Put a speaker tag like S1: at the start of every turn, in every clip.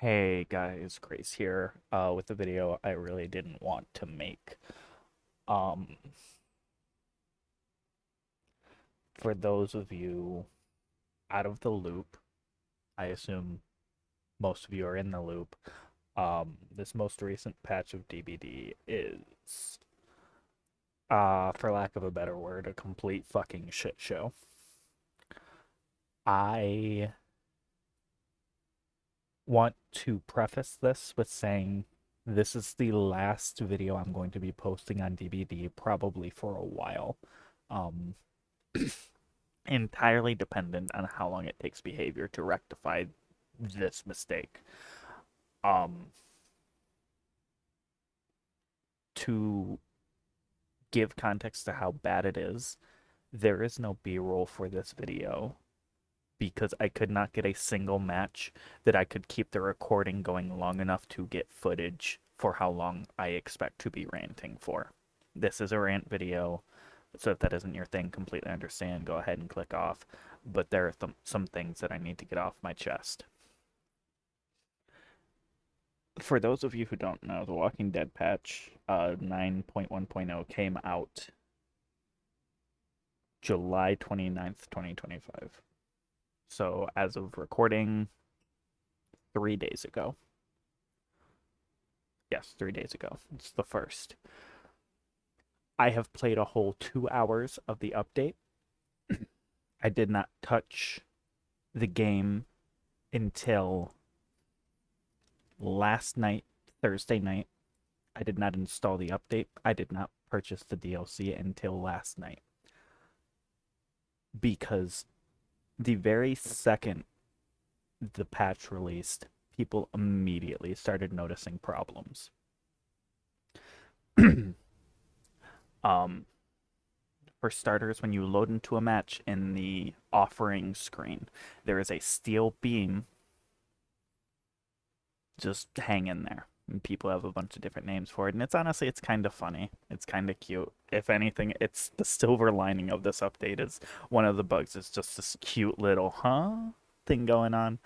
S1: Hey guys, Grace here with a video I really didn't want to make. Um, for those of you out of the loop, I assume most of you are in the loop. This most recent patch of DBD is, for lack of a better word, a complete fucking shit show. I want to preface this with saying this is the last video I'm going to be posting on DBD probably for a while. Um, Entirely dependent on how long it takes behavior to rectify this mistake. Um, to give context to how bad it is, there is no B-roll for this video because I could not get a single match that I could keep the recording going long enough to get footage for how long I expect to be ranting for. This is a rant video, so if that isn't your thing, completely understand. Go ahead and click off. But there are some things that I need to get off my chest. For those of you who don't know, the Walking Dead patch 9.1.0 came out July 29th, 2025. So as of recording, 3 days ago. Yes, 3 days ago. It's the first. I have played a whole 2 hours of the update. I did not touch the game until last night, Thursday night. I did not install the update. I did not purchase the DLC until last night. Because the very second the patch released, people immediately started noticing problems. um, for starters, when you load into a match in the offering screen, there is a steel beam just hanging there. And people have a bunch of different names for it, and it's kind of funny. It's kind of cute. If anything, it's the silver lining of this update is one of the bugs is just this cute little thing going on.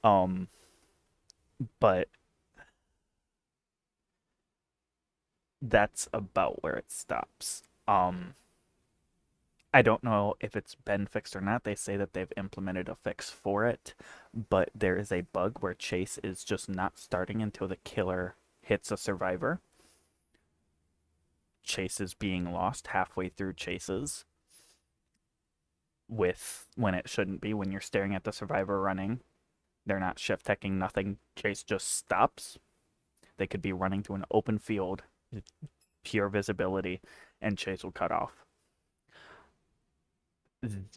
S1: Um, but that's about where it stops. I don't know if it's been fixed or not. They say that they've implemented a fix for it, but there is a bug where chase is just not starting until the killer hits a survivor. Chase is being lost halfway through chases with when it shouldn't be. When you're staring at the survivor running, they're not shift teching, nothing. Chase just stops. They could be running through an open field, pure visibility, and chase will cut off,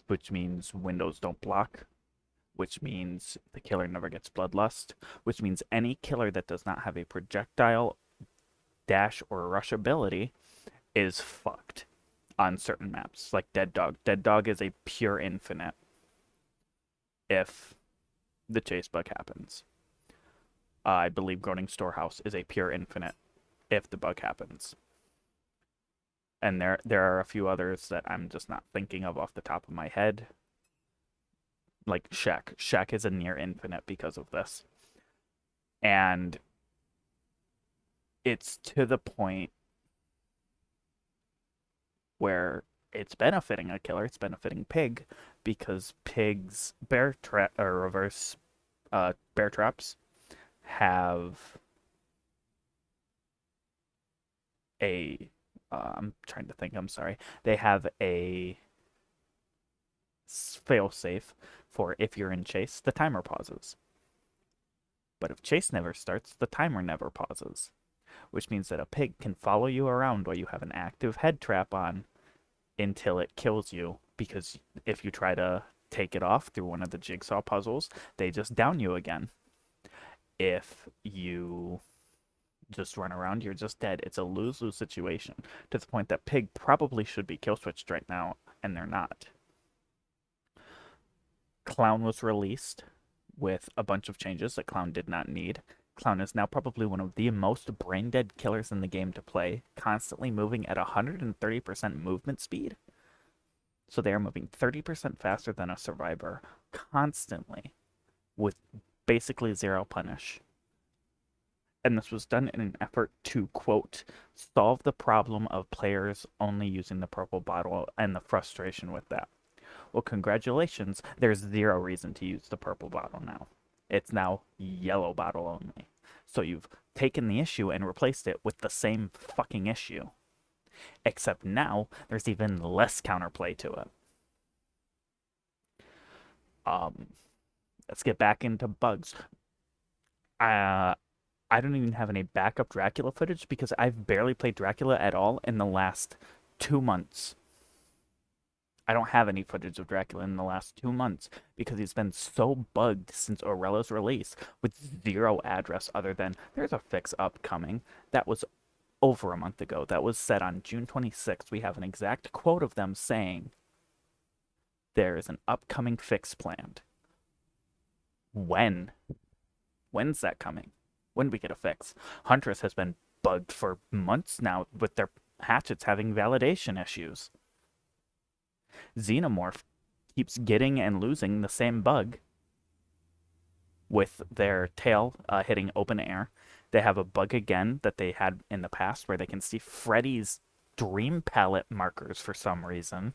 S1: which means windows don't block, which means the killer never gets bloodlust, which means any killer that does not have a projectile, dash, or rush ability is fucked on certain maps, like Dead Dog. Dead Dog is a pure infinite if the chase bug happens. I believe Groaning Storehouse is a pure infinite if the bug happens. And there are a few others that I'm just not thinking of off the top of my head. Like Shack. Shack is a near infinite because of this. And it's to the point where it's benefiting a killer, it's benefiting Pig, because Pig's bear trap or reverse bear traps have a I'm trying to think, I'm sorry. They have a fail safe for if you're in chase, the timer pauses. But if chase never starts, the timer never pauses, which means that a pig can follow you around while you have an active head trap on until it kills you, because if you try to take it off through one of the jigsaw puzzles, they just down you again. If you just run around, you're just dead. It's a lose-lose situation to the point that Pig probably should be kill switched right now, and they're not. Clown was released with a bunch of changes that Clown did not need. Clown is now probably one of the most brain-dead killers in the game to play, constantly moving at 130% movement speed. So they are moving 30% faster than a survivor constantly with basically zero punish. and this was done in an effort to, quote, solve the problem of players only using the purple bottle and the frustration with that. Well, congratulations, there's zero reason to use the purple bottle now. It's now yellow bottle only. So you've taken the issue and replaced it with the same fucking issue. Except now, there's even less counterplay to it. Um, let's get back into bugs. Uh, I don't even have any backup Dracula footage because I've barely played Dracula at all in the last 2 months. I don't have any footage of Dracula in the last 2 months because he's been so bugged since Aurella's release with zero address other than there's a fix upcoming. That was over a month ago. That was said on June 26th. We have an exact quote of them saying there is an upcoming fix planned. When? When's that coming? When do we get a fix? Huntress has been bugged for months now with their hatchets having validation issues. Xenomorph keeps getting and losing the same bug with their tail hitting open air. They have a bug again that they had in the past where they can see Freddy's dream palette markers for some reason.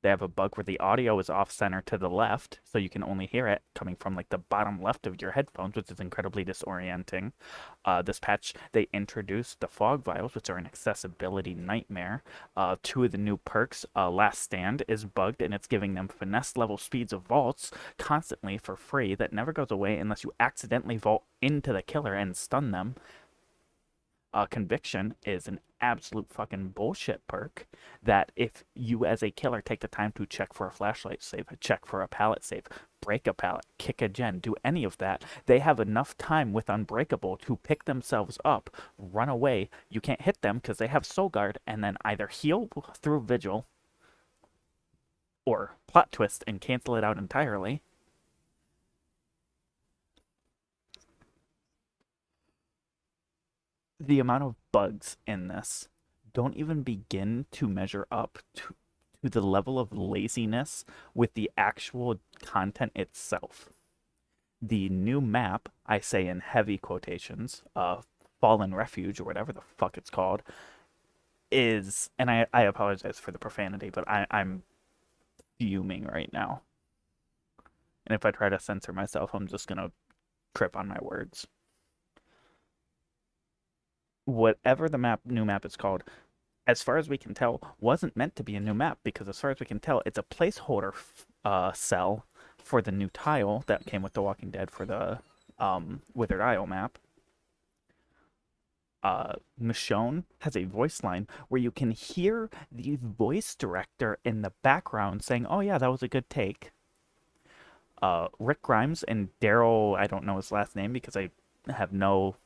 S1: They have a bug where the audio is off center to the left, so you can only hear it coming from like the bottom left of your headphones, which is incredibly disorienting. This patch, they introduced the fog vials, which are an accessibility nightmare. 2 of the new perks, Last Stand, is bugged, and it's giving them finesse level speeds of vaults constantly for free that never goes away unless you accidentally vault into the killer and stun them. Conviction is an absolute fucking bullshit perk that if you as a killer take the time to check for a flashlight save, check for a pallet save, break a pallet, kick a gen, do any of that, they have enough time with Unbreakable to pick themselves up, run away. You can't hit them because they have Soul Guard, and then either heal through Vigil or plot twist and cancel it out entirely. The amount of bugs in this don't even begin to measure up to the level of laziness with the actual content itself. The new map, I say in heavy quotations, Fallen Refuge, or whatever the fuck it's called, is, and I apologize for the profanity, but I'm fuming right now. And if I try to censor myself, I'm just gonna trip on my words. Whatever the new map is called, as far as we can tell, wasn't meant to be a new map because as far as we can tell, it's a placeholder cell for the new tile that came with The Walking Dead for the Withered Isle map. Michonne has a voice line where you can hear the voice director in the background saying, "Oh yeah, that was a good take." Rick Grimes and Daryl, I don't know his last name because I have no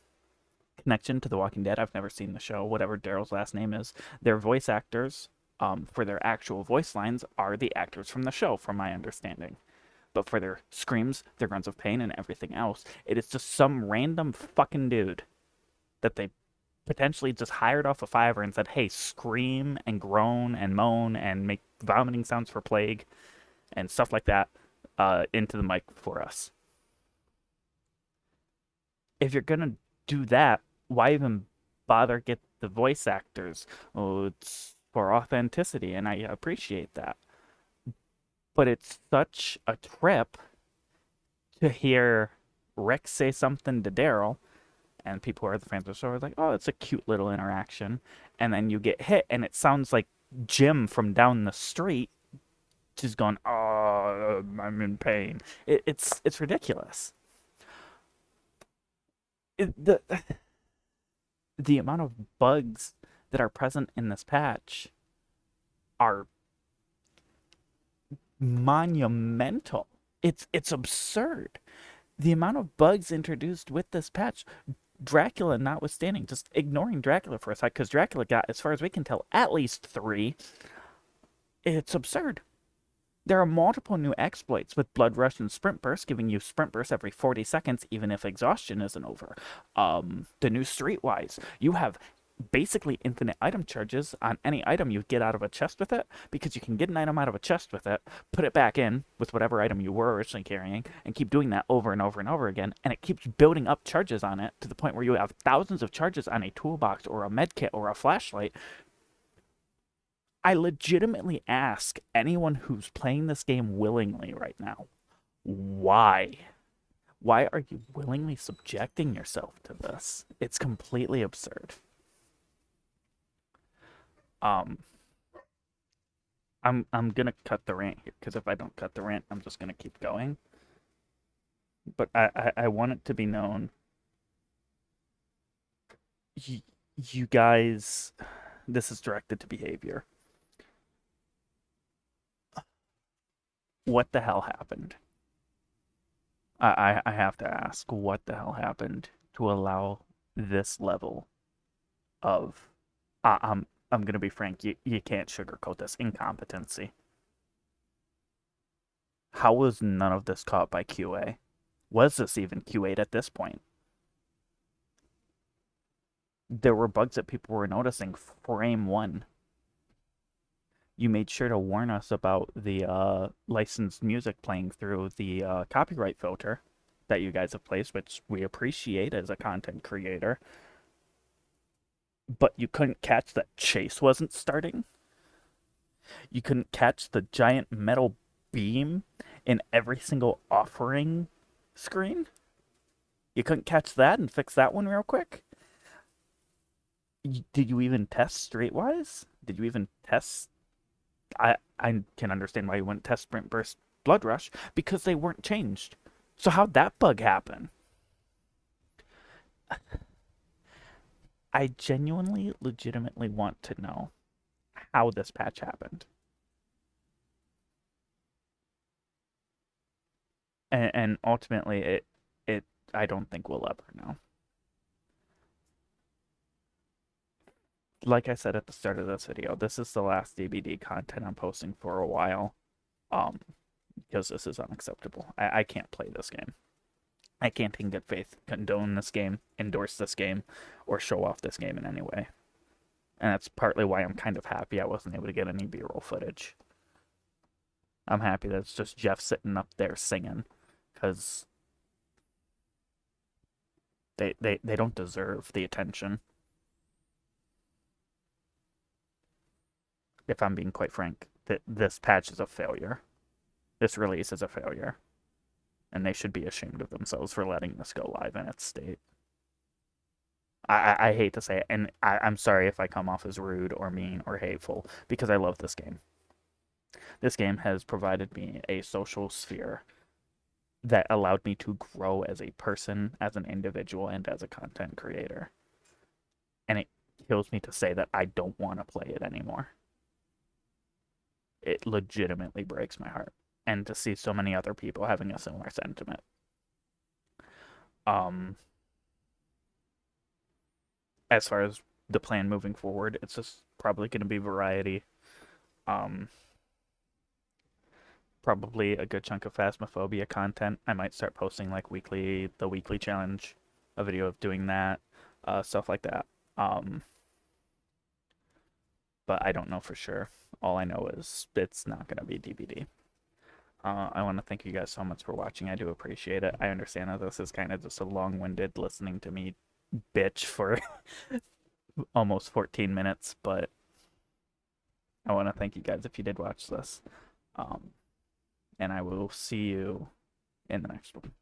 S1: connection to The Walking Dead. I've never seen the show, whatever Daryl's last name is. Their voice actors, for their actual voice lines, are the actors from the show, from my understanding. But for their screams, their grunts of pain, and everything else, it is just some random fucking dude that they potentially just hired off a Fiverr and said, hey, scream and groan and moan and make vomiting sounds for plague and stuff like that into the mic for us. If you're gonna do that, why even bother get the voice actors? Oh, it's for authenticity, and I appreciate that. But it's such a trip to hear Rick say something to Daryl, and people who are the fans of the show are like, oh, it's a cute little interaction. And then you get hit, and it sounds like Jim from down the street just going, oh, I'm in pain. It's ridiculous. The amount of bugs that are present in this patch are monumental. It's absurd. The amount of bugs introduced with this patch, Dracula notwithstanding, just ignoring Dracula for a sec, because Dracula got, as far as we can tell, at least 3. It's absurd. There are multiple new exploits with Blood Rush and Sprint Burst, giving you Sprint Burst every 40 seconds, even if exhaustion isn't over. The new Streetwise, you have basically infinite item charges on any item you get out of a chest with it, because you can get an item out of a chest with it, put it back in with whatever item you were originally carrying, and keep doing that over and over and over again, and it keeps building up charges on it to the point where you have thousands of charges on a toolbox or a med kit or a flashlight. I legitimately ask anyone who's playing this game willingly right now, why? Why are you willingly subjecting yourself to this? It's completely absurd. Um, I'm gonna cut the rant here because if I don't cut the rant, I'm just gonna keep going. But I want it to be known, you, you guys, this is directed to behavior. What the hell happened? I have to ask, what the hell happened to allow this level of, I'm gonna be frank, you can't sugarcoat this incompetency. How was none of this caught by QA? Was this even QA'd at this point? There were bugs that people were noticing frame one. You made sure to warn us about the licensed music playing through the copyright filter that you guys have placed, which we appreciate as a content creator. But you couldn't catch that Chase wasn't starting. You couldn't catch the giant metal beam in every single offering screen. You couldn't catch that and fix that one real quick. Did you even test Streetwise? Did you even test? I can understand why you wouldn't test Sprint Burst Blood Rush because they weren't changed. So how'd that bug happen? I genuinely, legitimately want to know how this patch happened. And ultimately, I don't think we'll ever know. Like I said at the start of this video, this is the last DBD content I'm posting for a while. Um, because this is unacceptable. I can't play this game. I can't in good faith condone this game, endorse this game, or show off this game in any way. And that's partly why I'm kind of happy I wasn't able to get any B-roll footage. I'm happy that it's just Jeff sitting up there singing, because they don't deserve the attention. If I'm being quite frank, that this patch is a failure. This release is a failure. And they should be ashamed of themselves for letting this go live in its state. I hate to say it, and I'm sorry if I come off as rude or mean or hateful, because I love this game. This game has provided me a social sphere that allowed me to grow as a person, as an individual, and as a content creator. And it kills me to say that I don't want to play it anymore. It legitimately breaks my heart. And to see so many other people having a similar sentiment. As far as the plan moving forward, it's just probably going to be variety. Probably a good chunk of Phasmophobia content. I might start posting like the weekly challenge, a video of doing that, stuff like that. But I don't know for sure. All I know is it's not going to be DBD. I want to thank you guys so much for watching. I do appreciate it. I understand that this is kind of just a long-winded listening to me bitch for almost 14 minutes, but I want to thank you guys if you did watch this. And I will see you in the next one.